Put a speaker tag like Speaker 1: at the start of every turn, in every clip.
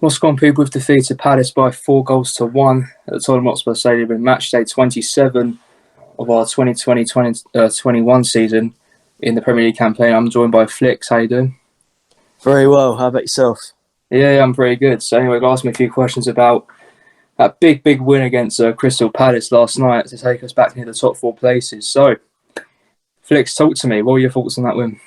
Speaker 1: What's gone, people? We've defeated Palace by 4-1 at the Tottenham Hotspur Stadium in match day 27 of our 2020-21 season in the Premier League campaign. I'm joined by Flicks. How you doing?
Speaker 2: Very well. How about yourself?
Speaker 1: Yeah, I'm pretty good. So anyway, asked me a few questions about that big win against Crystal Palace last night to take us back near the top four places. So, Flicks, talk to me. What were your thoughts on that win?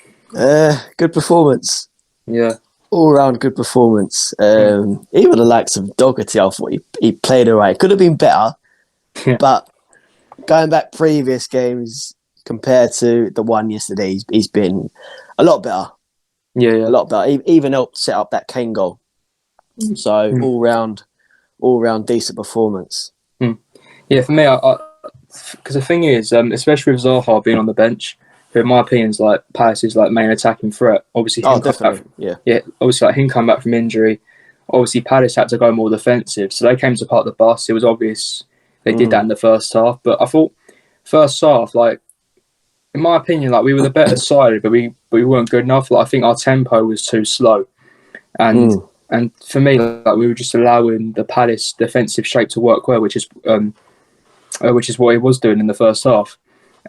Speaker 2: Good performance.
Speaker 1: Yeah.
Speaker 2: All round good performance. Even the likes of Doherty, I thought he played all right. Could have been better, but going back previous games compared to the one yesterday, he's been a lot better.
Speaker 1: Yeah.
Speaker 2: A lot better. He even helped set up that Kane goal. So all round decent performance.
Speaker 1: Yeah, for me, because the thing is, especially with Zaha being on the bench, who in my opinion is like Palace's like main attacking threat. Obviously, obviously, him come back from injury. Obviously, Palace had to go more defensive, so they came to part the bus. It was obvious they did that in the first half, but I thought first half, like in my opinion, like we were the better side, but we weren't good enough. Like I think our tempo was too slow, and for me, like we were just allowing the Palace defensive shape to work well, which is what he was doing in the first half,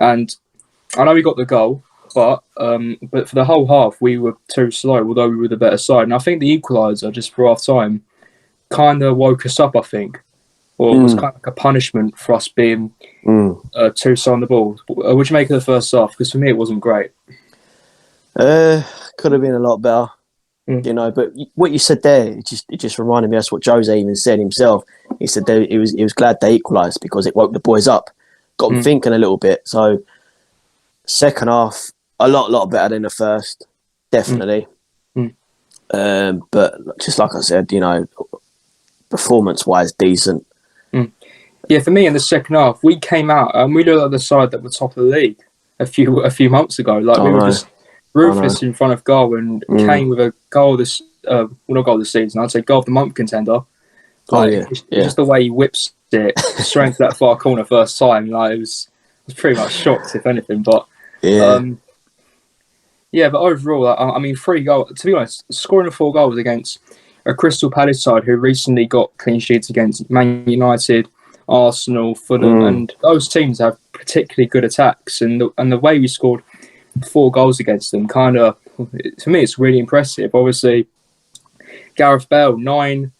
Speaker 1: and I know we got the goal, but for the whole half we were too slow, although we were the better side. And I think the equaliser just for half time kind of woke us up, I think, or it was kind of like a punishment for us being too slow on the ball. What do you make of the first half? Because for me it wasn't great.
Speaker 2: Could have been a lot better, you know. But what you said there, it just reminded me. That's what Jose even said himself. He said he was glad they equalised because it woke the boys up, got them thinking a little bit. So. Second half, a lot better than the first, definitely. But just like I said, you know, performance-wise, decent.
Speaker 1: Yeah, for me in the second half, we came out and we looked like the side that were top of the league a few months ago. Like we were just ruthless in front of goal and came with a goal this, well, not goal this season. I'd say goal of the month contender. Like, just the way he whips it straight into that far corner first time. Like I was pretty much shocked, if anything, but. But overall, I mean, 3 goals. To be honest, scoring 4 goals against a Crystal Palace side who recently got clean sheets against Man United, Arsenal, Fulham, and those teams have particularly good attacks. And the way we scored 4 goals against them, kind of, to me, it's really impressive. Obviously, Gareth Bale, 9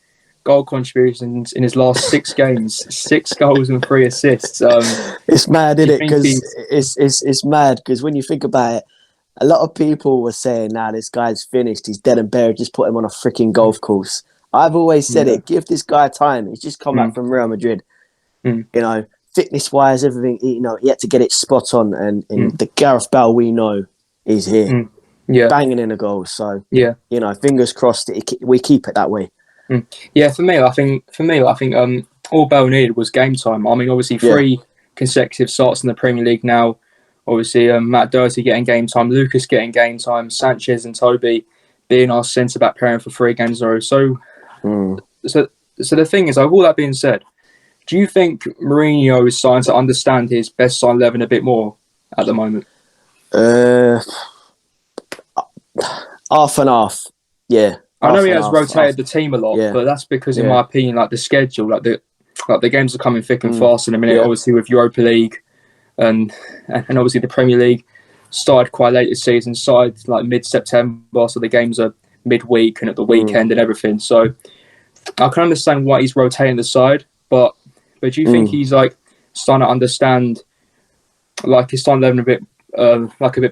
Speaker 1: goal contributions in his last 6 games, 6 goals and 3 assists.
Speaker 2: It's mad, isn't it? Because it's mad because when you think about it, a lot of people were saying, "Nah, this guy's finished. He's dead and buried. Just put him on a freaking golf course." I've always said it. Give this guy time. He's just come back from Real Madrid. You know, fitness-wise, everything. You know, he had to get it spot on, and the Gareth Bale we know is here, banging in the goals. So you know, fingers crossed we keep it that way.
Speaker 1: Yeah, for me, I think all Bale needed was game time. I mean, obviously 3 consecutive starts in the Premier League now. Obviously, Matt Doherty getting game time, Lucas getting game time, Sanchez and Toby being our centre back pairing for 3 games in a row. So the thing is, with all that being said, do you think Mourinho is starting to understand his best side 11 a bit more at the moment?
Speaker 2: Half and half, yeah.
Speaker 1: I know he has rotated the team a lot, but that's because, in my opinion, like the schedule, like the games are coming thick and fast in a minute. Obviously, with Europa League and obviously the Premier League started quite late this season, started like mid-September, so the games are midweek and at the weekend and everything. So I can understand why he's rotating the side, but do you think he's like starting to understand like his starting 11 a bit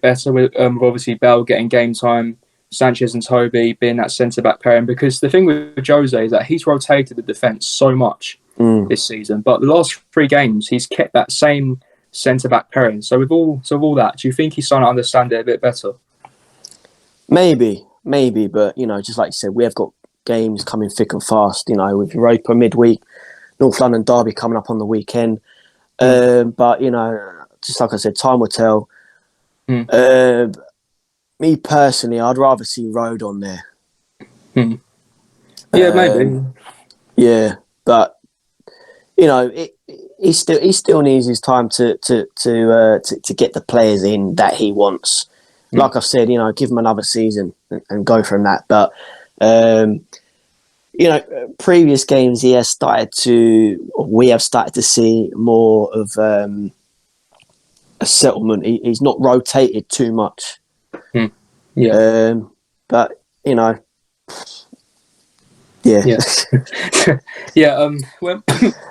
Speaker 1: better with obviously Bell getting game time, Sanchez and Toby being that centre-back pairing? Because the thing with Jose is that he's rotated the defence so much this season, but the last 3 games he's kept that same centre-back pairing. So with all that, do you think he's starting to understand it a bit better?
Speaker 2: Maybe, but you know, just like you said, we have got games coming thick and fast. You know, with Europa midweek, North London derby coming up on the weekend. But you know, just like I said, time will tell. Me personally, I'd rather see Road on there.
Speaker 1: Yeah, maybe.
Speaker 2: Yeah, but you know, he still needs his time to get the players in that he wants. Like I've said, you know, give him another season and go from that. But previous games we have started to see more of a settlement. He's not rotated too much.
Speaker 1: Yeah.
Speaker 2: But yeah.
Speaker 1: Yeah. Well,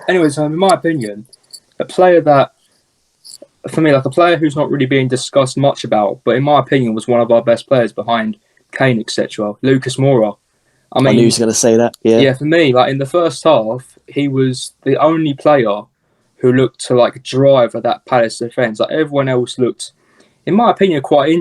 Speaker 1: anyways, in my opinion, a player that, for me, like a player who's not really being discussed much about, but in my opinion was one of our best players behind Kane, etc. Lucas Moura.
Speaker 2: I knew he was going to say that.
Speaker 1: Yeah. For me, like in the first half, he was the only player who looked to like drive at that Palace defence. Like everyone else looked, in my opinion, quite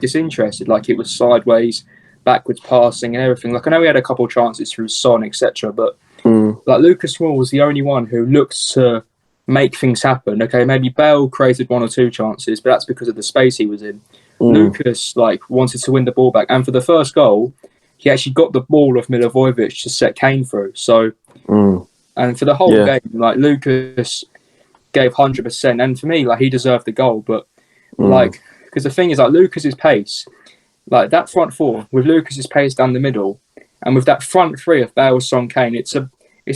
Speaker 1: disinterested. Like it was sideways, backwards passing and everything. Like I know he had a couple of chances through Son, etc. But like Lucas Moura was the only one who looked to make things happen. Okay, maybe Bale created one or two chances, but that's because of the space he was in. Lucas wanted to win the ball back, and for the first goal, he actually got the ball off Milivojevic to set Kane through. So, and for the whole game, like Lucas gave 100%, and for me, like he deserved the goal. But because the thing is, like Lucas's pace, like that front four with Lucas's pace down the middle, and with that front three of Bale, Son, Kane, it's a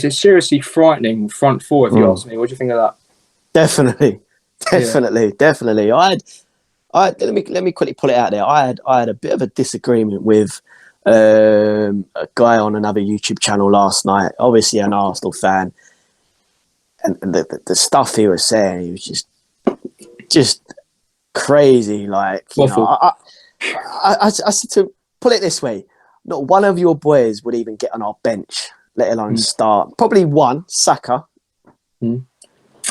Speaker 1: seriously frightening front four. If you ask me, what do you think of that?
Speaker 2: Definitely. Let me quickly pull it out there. I had a bit of a disagreement with a guy on another YouTube channel last night. Obviously, an Arsenal fan, and the stuff he was saying, he was just crazy. Like I said to him, put it this way: not one of your boys would even get on our bench, let alone start. Probably one, Saka.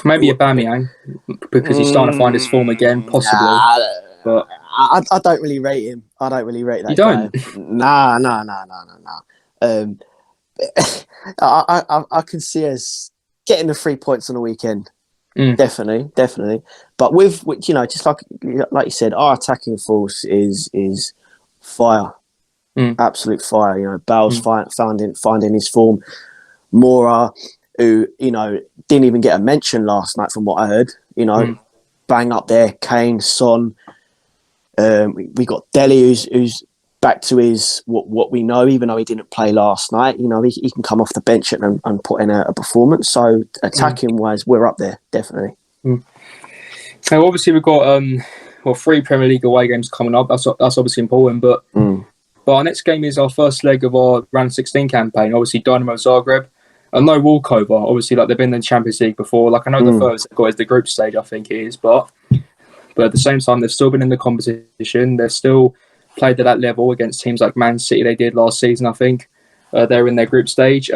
Speaker 1: Maybe Aubameyang, because he's starting to find his form again, possibly. But
Speaker 2: I don't really rate him. I don't really rate that
Speaker 1: you don't?
Speaker 2: Guy. Nah. I can see us getting the 3 points on the weekend. Definitely. But with just like you said, our attacking force is fire, absolute fire. Bale's finding his form. Moura, who didn't even get a mention last night from what I heard. Bang up there. Kane, Son. We got Dele, who's back to his what we know, even though he didn't play last night. He can come off the bench and put in a performance. So attacking wise, we're up there definitely.
Speaker 1: So obviously we've got 3 Premier League away games coming up. That's obviously important, but our next game is our first leg of our round 16 campaign. Obviously Dynamo Zagreb. No walkover. Obviously, like they've been in the Champions League before. Like I know the first they've got is the group stage, I think it is, but at the same time, they've still been in the competition. They've still played at that level against teams like Man City. They did last season, I think. They're in their group stage.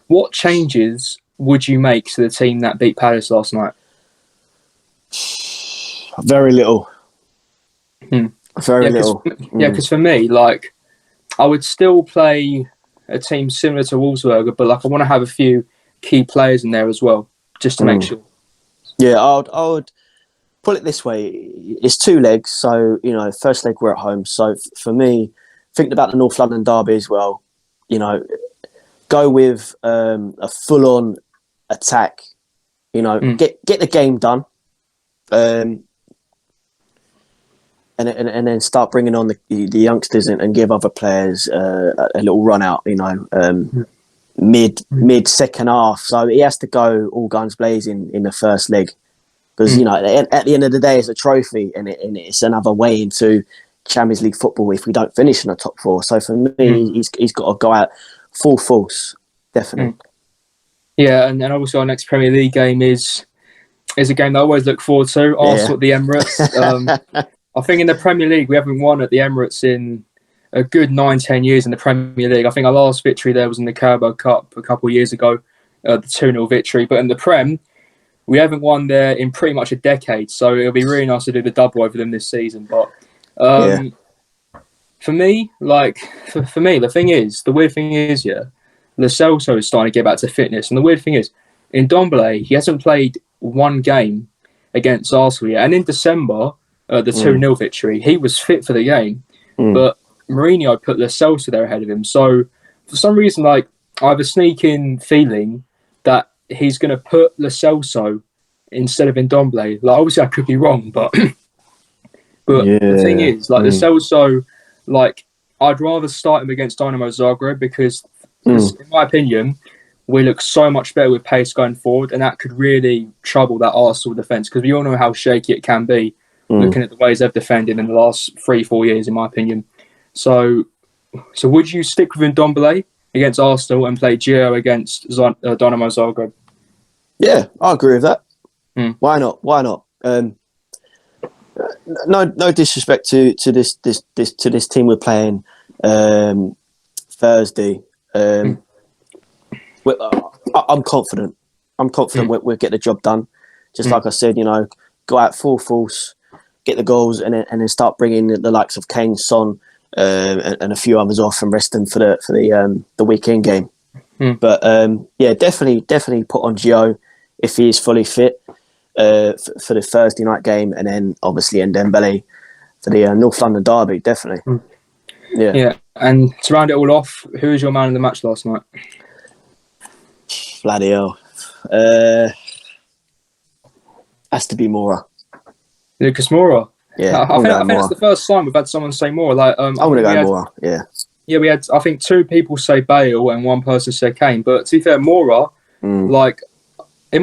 Speaker 1: What changes would you make to the team that beat Palace last night?
Speaker 2: Very little. Very little.
Speaker 1: Because for me, like I would still play a team similar to Wolfsburg, but like I want to have a few key players in there as well, just to make sure.
Speaker 2: Yeah, I would put it this way: it's 2 legs, so first leg we're at home. So for me, thinking about the North London derby as well, go with a full-on attack. Get the game done, and then start bringing on the youngsters and give other players a little run out, mid second half. So he has to go all guns blazing in the first leg because at the end of the day, it's a trophy and it's another way into Champions League football if we don't finish in the top 4. So for me, he's got to go out full force, definitely.
Speaker 1: Yeah, and obviously our next Premier League game is a game that I always look forward to. Arsenal at the Emirates. I think in the Premier League, we haven't won at the Emirates in a good 9-10 years in the Premier League. I think our last victory there was in the Carabao Cup a couple of years ago, the 2-0 victory. But in the Prem, we haven't won there in pretty much a decade. So it'll be really nice to do the double over them this season. But for me, the weird thing is, Lo Celso is starting to get back to fitness. And the weird thing is, in Ndombele, he hasn't played one game against Arsenal yet. And in December, the 2-0 victory, he was fit for the game. But Mourinho put Lo Celso there ahead of him. So for some reason, I have a sneaking feeling that he's going to put Lo Celso instead of Ndombele. Obviously, I could be wrong, but the thing is, Lo Celso, I'd rather start him against Dynamo Zagreb because in my opinion, we look so much better with pace going forward, and that could really trouble that Arsenal defence because we all know how shaky it can be, looking at the ways they've defended in the last 3-4 years, in my opinion. So would you stick with Ndombele against Arsenal and play Gio against Dynamo Zagreb?
Speaker 2: Yeah, I agree with that. Why not? Why not? No disrespect to this team we're playing Thursday. I'm confident. We'll get the job done. Just like I said, go out full force, get the goals, and then start bringing the likes of Kane, Son, and a few others off and rest them for the weekend game. But definitely put on Gio if he is fully fit for the Thursday night game, and then obviously Ndombele for the North London derby. Definitely.
Speaker 1: Yeah. And to round it all off, who was your man of the match last night?
Speaker 2: Bloody hell. Has to be Moura.
Speaker 1: Lucas Moura.
Speaker 2: Yeah,
Speaker 1: I think it's the first time we've had someone say Moura.
Speaker 2: I'm going to go Moura. Yeah.
Speaker 1: Yeah, we had, I think, 2 people say Bale and 1 person said Kane. But to be fair, Moura, in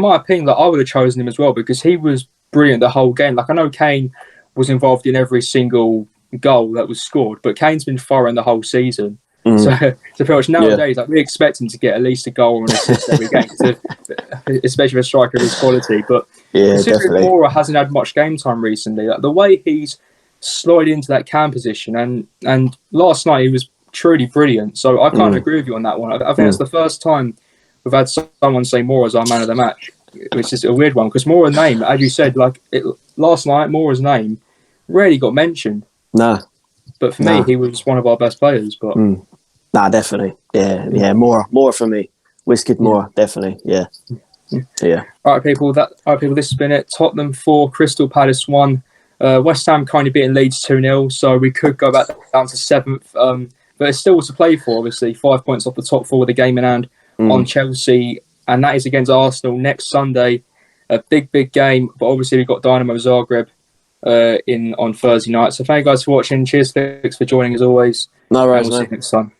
Speaker 1: my opinion, I would have chosen him as well because he was brilliant the whole game. I know Kane was involved in every single goal that was scored, but Kane's been foreign the whole season. So pretty much nowadays, we expect him to get at least a goal or an assist every game, especially for a striker of his quality. But considering Moura hasn't had much game time recently, the way he's slid into that cam position, and last night he was truly brilliant. So I can't agree with you on that one. I think it's the first time we've had someone say Moura as our man of the match, which is a weird one because Moura's name, as you said, last night, Moura's name rarely got mentioned.
Speaker 2: No.
Speaker 1: But for me, he was one of our best players. But
Speaker 2: definitely. Yeah. Moura for me. Wizkid Moura, definitely. Yeah. All
Speaker 1: right, people. This has been it. Tottenham 4, Crystal Palace 1. West Ham currently beating Leeds 2-0, so we could go back down to 7th. But it's still to play for, obviously. 5 points off the top 4 with a game in hand on Chelsea, and that is against Arsenal next Sunday. A big game, but obviously we've got Dynamo Zagreb on Thursday night. So thank you guys for watching. Cheers, Felix, for joining as always.
Speaker 2: No worries,
Speaker 1: we'll see you next time.